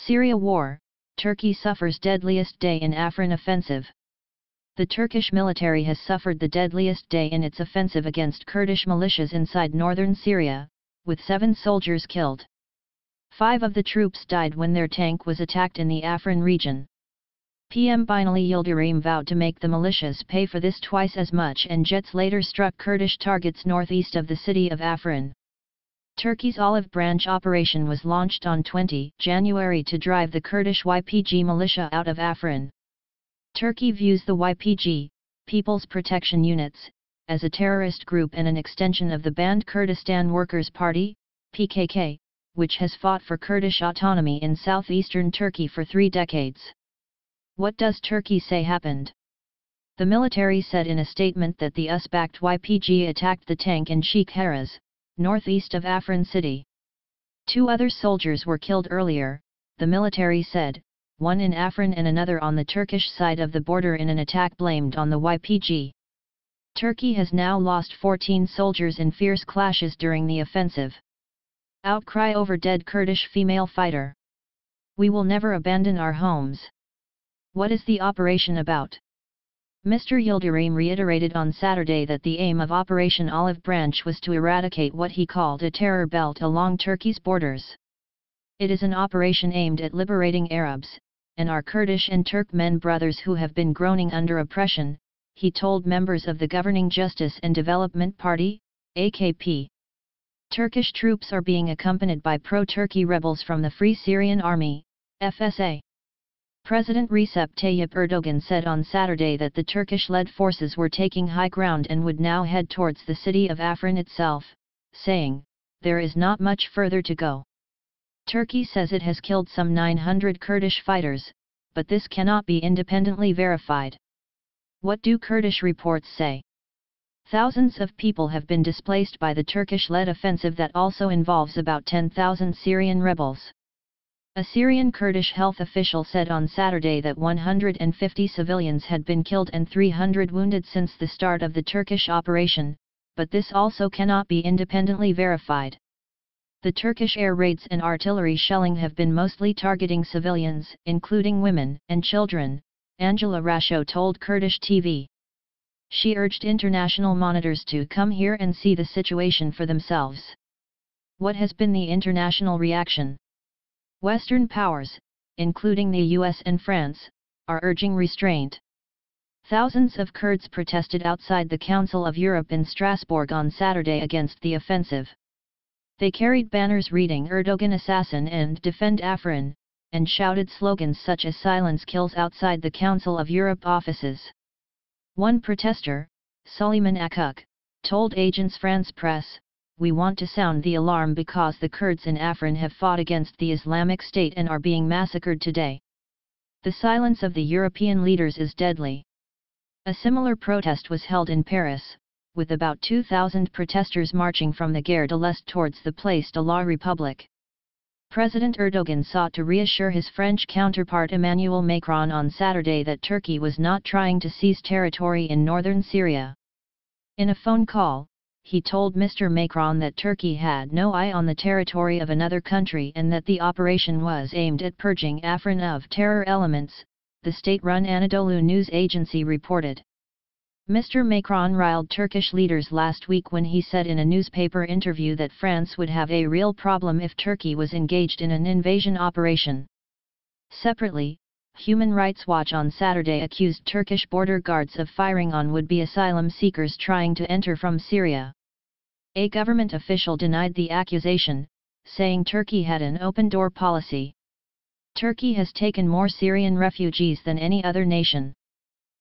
Syria war, Turkey suffers deadliest day in Afrin offensive. The Turkish military has suffered the deadliest day in its offensive against Kurdish militias inside northern Syria, with 7 soldiers killed. 5 of the troops died when their tank was attacked in the Afrin region. PM Binali Yildirim vowed to make the militias pay for this twice as much, and jets later struck Kurdish targets northeast of the city of Afrin. Turkey's Olive Branch operation was launched on 20 January to drive the Kurdish YPG militia out of Afrin. Turkey views the YPG, People's Protection Units, as a terrorist group and an extension of the banned Kurdistan Workers' Party, PKK, which has fought for Kurdish autonomy in southeastern Turkey for 3 decades. What does Turkey say happened? The military said in a statement that the US-backed YPG attacked the tank in Sheikh Haraz, northeast of Afrin city. 2 other soldiers were killed earlier, the military said, one in Afrin and another on the Turkish side of the border in an attack blamed on the YPG. Turkey has now lost 14 soldiers in fierce clashes during the offensive. Outcry over dead Kurdish female fighter. We will never abandon our homes. What is the operation about? Mr. Yildirim reiterated on Saturday that the aim of Operation Olive Branch was to eradicate what he called a terror belt along Turkey's borders. It is an operation aimed at liberating Arabs, and our Kurdish and Turkmen brothers who have been groaning under oppression, he told members of the governing Justice and Development Party, AKP. Turkish troops are being accompanied by pro-Turkey rebels from the Free Syrian Army, FSA. President Recep Tayyip Erdogan said on Saturday that the Turkish-led forces were taking high ground and would now head towards the city of Afrin itself, saying, "There is not much further to go." Turkey says it has killed some 900 Kurdish fighters, but this cannot be independently verified. What do Kurdish reports say? Thousands of people have been displaced by the Turkish-led offensive that also involves about 10,000 Syrian rebels. A Syrian Kurdish health official said on Saturday that 150 civilians had been killed and 300 wounded since the start of the Turkish operation, but this also cannot be independently verified. The Turkish air raids and artillery shelling have been mostly targeting civilians, including women and children, Angela Rasho told Kurdish TV. She urged international monitors to come here and see the situation for themselves. What has been the international reaction? Western powers, including the US and France, are urging restraint. Thousands of Kurds protested outside the Council of Europe in Strasbourg on Saturday against the offensive. They carried banners reading "Erdogan assassin" and "Defend Afrin," and shouted slogans such as "Silence kills" outside the Council of Europe offices. One protester, Suleiman Akuk, told Agence France Presse, "We want to sound the alarm because the Kurds in Afrin have fought against the Islamic State and are being massacred today. The silence of the European leaders is deadly." A similar protest was held in Paris, with about 2,000 protesters marching from the Gare de l'Est towards the Place de la République. President Erdogan sought to reassure his French counterpart Emmanuel Macron on Saturday that Turkey was not trying to seize territory in northern Syria. In a phone call, he told Mr. Macron that Turkey had no eye on the territory of another country and that the operation was aimed at purging Afrin of terror elements, the state-run Anadolu news agency reported. Mr. Macron riled Turkish leaders last week when he said in a newspaper interview that France would have a real problem if Turkey was engaged in an invasion operation. Separately, Human Rights Watch on Saturday accused Turkish border guards of firing on would-be asylum seekers trying to enter from Syria. A government official denied the accusation, saying Turkey had an open-door policy. Turkey has taken more Syrian refugees than any other nation.